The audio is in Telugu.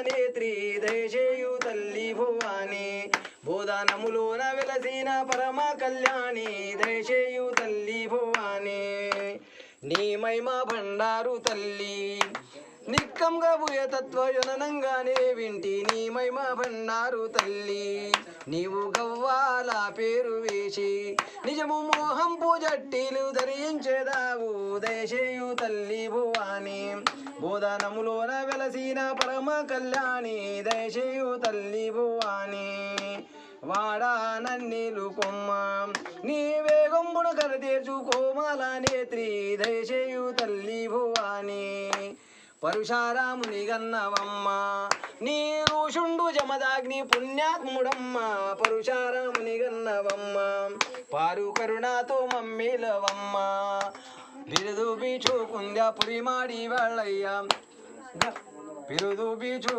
నేత్రి దయచేయు తల్లి భువాని బోధానములోన వెలసిన పరమ కళ్యాణి దయచేయు తల్లి భువాని నీ మహిమ భండారు తల్లి నిక్కంగా భూయతత్వయునంగానే వింటి నీ మహిమ భండారు తల్లి నీవు గవ్వాల పేరు వేసి నిజము మోహం పూజట్టిలు ధరించేదావు దయచేయు తల్లి భువాని బోధనములోన వెలసిన పరమ కళ్యాణి దయచేయు తల్లి భువాని వాడా నన్నీలు కొమ్మ నీ వేగంబుడు కరతీర్చు కోమల నేత్రి దయచేయు తల్లి భువాని పరుశారాముని గన్నవమ్మ నీ ఋషుండు జమదాగ్ని పుణ్యాత్ముడమ్మ పరుశారాముని గన్నవమ్మ పారు కరుణాతో మమ్మీలవమ్మ బిరుదు బీచు కుంద పురిమాడి వాళ్ళయ్య బిరుదు బీచు